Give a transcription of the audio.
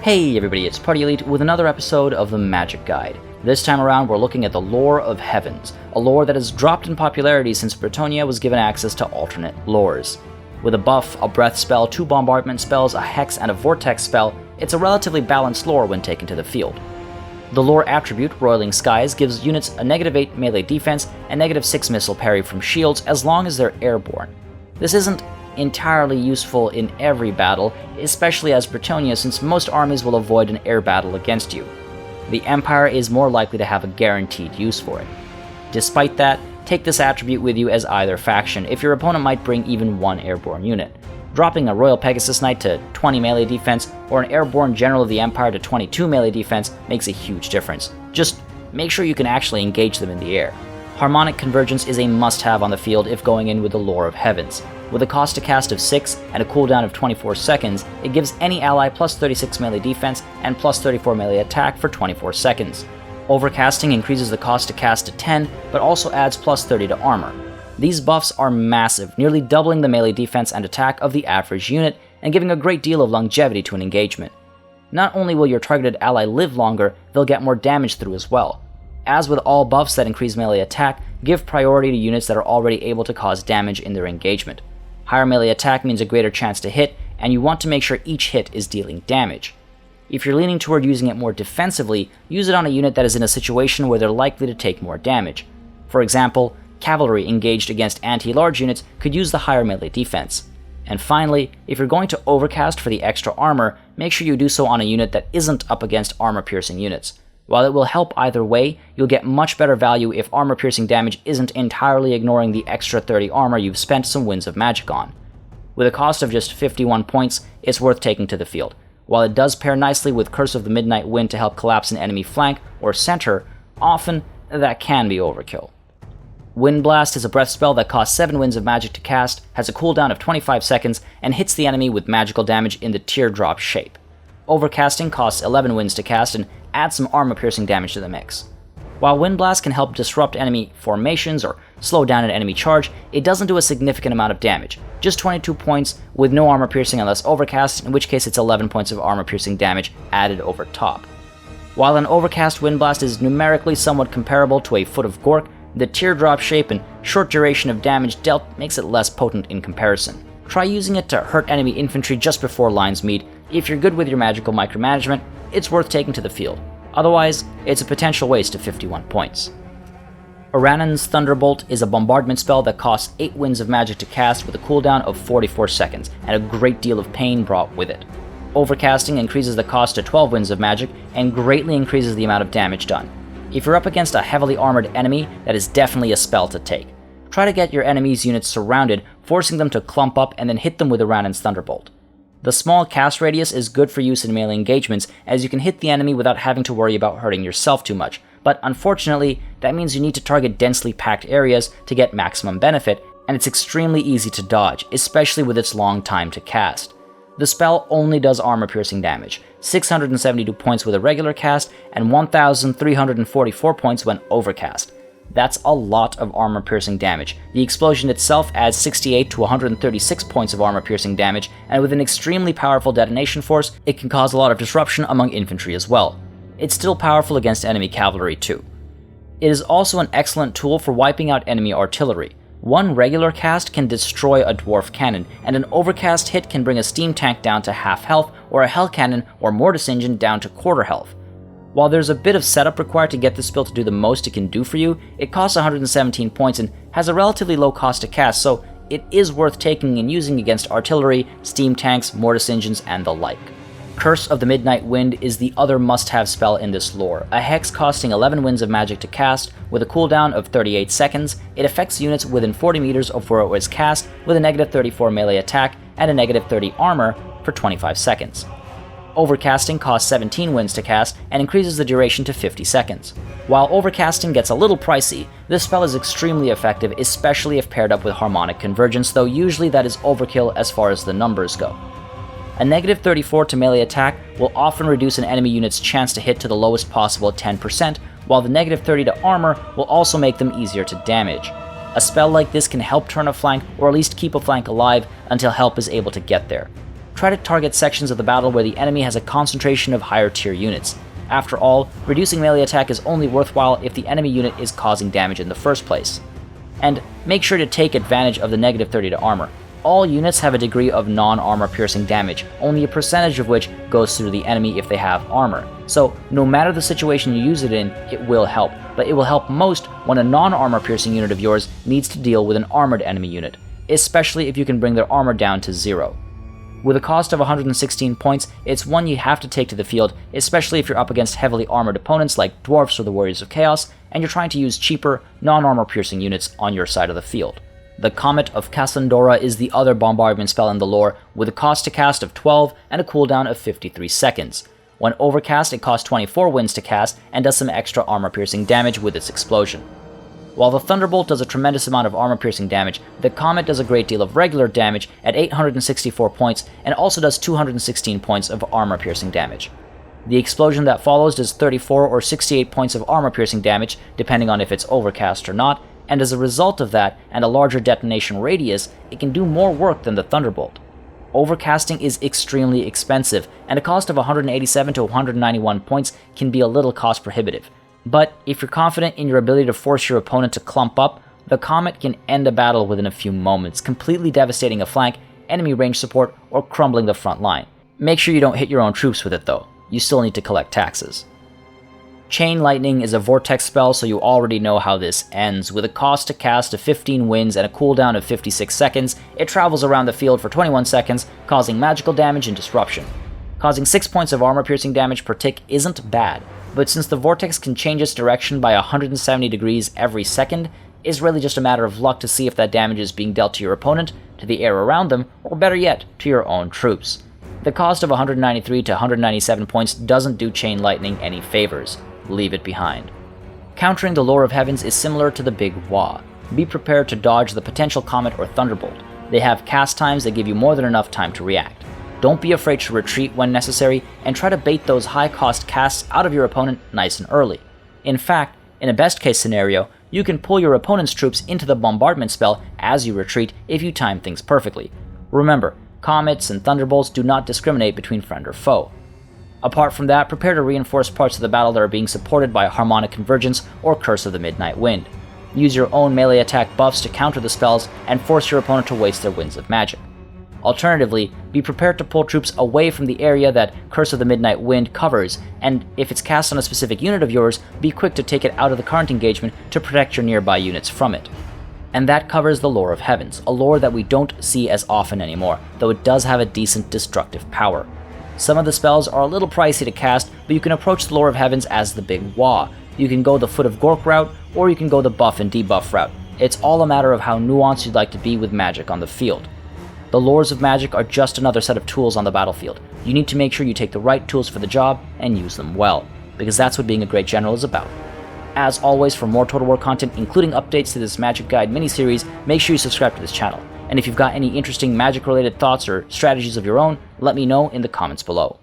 Hey everybody, it's Party Elite with another episode of the Magic Guide. This time around we're looking at the Lore of Heavens, a lore that has dropped in popularity since Bretonnia was given access to alternate lores. With a buff, a breath spell, 2 bombardment spells, a hex, and a vortex spell, it's a relatively balanced lore when taken to the field. The lore attribute, Roiling Skies, gives units a -8 melee defense and -6 missile parry from shields as long as they're airborne. This isn't entirely useful in every battle, especially as Bretonnia, since most armies will avoid an air battle against you. The Empire is more likely to have a guaranteed use for it. Despite that, take this attribute with you as either faction, if your opponent might bring even one airborne unit. Dropping a Royal Pegasus Knight to 20 melee defense, or an airborne General of the Empire to 22 melee defense makes a huge difference. Just make sure you can actually engage them in the air. Harmonic Convergence is a must-have on the field if going in with the Lore of Heavens. With a cost to cast of 6 and a cooldown of 24 seconds, it gives any ally plus 36 melee defense and plus 34 melee attack for 24 seconds. Overcasting increases the cost to cast to 10, but also adds plus 30 to armor. These buffs are massive, nearly doubling the melee defense and attack of the average unit, and giving a great deal of longevity to an engagement. Not only will your targeted ally live longer, they'll get more damage through as well. As with all buffs that increase melee attack, give priority to units that are already able to cause damage in their engagement. Higher melee attack means a greater chance to hit, and you want to make sure each hit is dealing damage. If you're leaning toward using it more defensively, use it on a unit that is in a situation where they're likely to take more damage. For example, cavalry engaged against anti-large units could use the higher melee defense. And finally, if you're going to overcast for the extra armor, make sure you do so on a unit that isn't up against armor-piercing units. While it will help either way, you'll get much better value if armor-piercing damage isn't entirely ignoring the extra 30 armor you've spent some Winds of Magic on. With a cost of just 51 points, it's worth taking to the field. While it does pair nicely with Curse of the Midnight Wind to help collapse an enemy flank or center, often that can be overkill. Wind Blast is a breath spell that costs 7 Winds of Magic to cast, has a cooldown of 25 seconds, and hits the enemy with magical damage in the teardrop shape. Overcasting costs 11 winds to cast and adds some armor-piercing damage to the mix. While Wind Blast can help disrupt enemy formations or slow down an enemy charge, it doesn't do a significant amount of damage. Just 22 points with no armor-piercing unless overcast, in which case it's 11 points of armor-piercing damage added over top. While an overcast Wind Blast is numerically somewhat comparable to a Foot of Gork, the teardrop shape and short duration of damage dealt makes it less potent in comparison. Try using it to hurt enemy infantry just before lines meet. If you're good with your magical micromanagement, it's worth taking to the field. Otherwise, it's a potential waste of 51 points. Urannon's Thunderbolt is a bombardment spell that costs 8 winds of magic to cast with a cooldown of 44 seconds, and a great deal of pain brought with it. Overcasting increases the cost to 12 winds of magic, and greatly increases the amount of damage done. If you're up against a heavily armored enemy, that is definitely a spell to take. Try to get your enemy's units surrounded, forcing them to clump up and then hit them with Urannon's Thunderbolt. The small cast radius is good for use in melee engagements, as you can hit the enemy without having to worry about hurting yourself too much, but unfortunately, that means you need to target densely packed areas to get maximum benefit, and it's extremely easy to dodge, especially with its long time to cast. The spell only does armor-piercing damage, 672 points with a regular cast, and 1,344 points when overcast. That's a lot of armor-piercing damage. The explosion itself adds 68 to 136 points of armor-piercing damage, and with an extremely powerful detonation force, it can cause a lot of disruption among infantry as well. It's still powerful against enemy cavalry too. It is also an excellent tool for wiping out enemy artillery. One regular cast can destroy a dwarf cannon, and an overcast hit can bring a steam tank down to half health, or a hell cannon or mortis engine down to quarter health. While there's a bit of setup required to get this spell to do the most it can do for you, it costs 117 points and has a relatively low cost to cast, so it is worth taking and using against artillery, steam tanks, mortis engines, and the like. Curse of the Midnight Wind is the other must-have spell in this lore. A hex costing 11 winds of magic to cast, with a cooldown of 38 seconds, it affects units within 40 meters of where it was cast, with a -34 melee attack and a -30 armor for 25 seconds. Overcasting costs 17 winds to cast and increases the duration to 50 seconds. While overcasting gets a little pricey, this spell is extremely effective, especially if paired up with Harmonic Convergence, though usually that is overkill as far as the numbers go. A -34 to melee attack will often reduce an enemy unit's chance to hit to the lowest possible 10%, while the -30 to armor will also make them easier to damage. A spell like this can help turn a flank, or at least keep a flank alive until help is able to get there. try to target sections of the battle where the enemy has a concentration of higher tier units. After all, reducing melee attack is only worthwhile if the enemy unit is causing damage in the first place. And make sure to take advantage of the negative 30 to armor. All units have a degree of non-armor piercing damage, only a percentage of which goes through the enemy if they have armor. So no matter the situation you use it in, it will help, but it will help most when a non-armor piercing unit of yours needs to deal with an armored enemy unit, especially if you can bring their armor down to 0. With a cost of 116 points, it's one you have to take to the field, especially if you're up against heavily armored opponents like Dwarfs or the Warriors of Chaos, and you're trying to use cheaper, non-armor piercing units on your side of the field. The Comet of Casandora is the other bombardment spell in the lore, with a cost to cast of 12 and a cooldown of 53 seconds. When overcast, it costs 24 winds to cast and does some extra armor-piercing damage with its explosion. While the Thunderbolt does a tremendous amount of armor-piercing damage, the Comet does a great deal of regular damage at 864 points and also does 216 points of armor-piercing damage. The explosion that follows does 34 or 68 points of armor-piercing damage, depending on if it's overcast or not, and as a result of that, and a larger detonation radius, it can do more work than the Thunderbolt. Overcasting is extremely expensive, and a cost of 187 to 191 points can be a little cost prohibitive. But if you're confident in your ability to force your opponent to clump up, the Comet can end a battle within a few moments, completely devastating a flank, enemy range support, or crumbling the front line. Make sure you don't hit your own troops with it though, you still need to collect taxes. Chain Lightning is a vortex spell, so you already know how this ends. With a cost to cast of 15 winds and a cooldown of 56 seconds, it travels around the field for 21 seconds, causing magical damage and disruption. Causing 6 points of armor-piercing damage per tick isn't bad, but since the vortex can change its direction by 170 degrees every second, it's really just a matter of luck to see if that damage is being dealt to your opponent, to the air around them, or better yet, to your own troops. The cost of 193 to 197 points doesn't do Chain Lightning any favors. Leave it behind. Countering the Lore of Heavens is similar to the Big Wah. Be prepared to dodge the potential Comet or Thunderbolt. They have cast times that give you more than enough time to react. Don't be afraid to retreat when necessary, and try to bait those high-cost casts out of your opponent nice and early. In fact, in a best-case scenario, you can pull your opponent's troops into the bombardment spell as you retreat if you time things perfectly. Remember, Comets and Thunderbolts do not discriminate between friend or foe. Apart from that, prepare to reinforce parts of the battle that are being supported by Harmonic Convergence or Curse of the Midnight Wind. Use your own melee attack buffs to counter the spells and force your opponent to waste their winds of magic. Alternatively, be prepared to pull troops away from the area that Curse of the Midnight Wind covers, and if it's cast on a specific unit of yours, be quick to take it out of the current engagement to protect your nearby units from it. And that covers the Lore of Heavens, a lore that we don't see as often anymore, though it does have a decent destructive power. Some of the spells are a little pricey to cast, but you can approach the Lore of Heavens as the Big Wah. You can go the Foot of Gork route, or you can go the buff and debuff route. It's all a matter of how nuanced you'd like to be with magic on the field. The lores of magic are just another set of tools on the battlefield. You need to make sure you take the right tools for the job and use them well, because that's what being a great general is about. As always, for more Total War content, including updates to this Magic Guide mini-series, make sure you subscribe to this channel. And if you've got any interesting magic-related thoughts or strategies of your own, let me know in the comments below.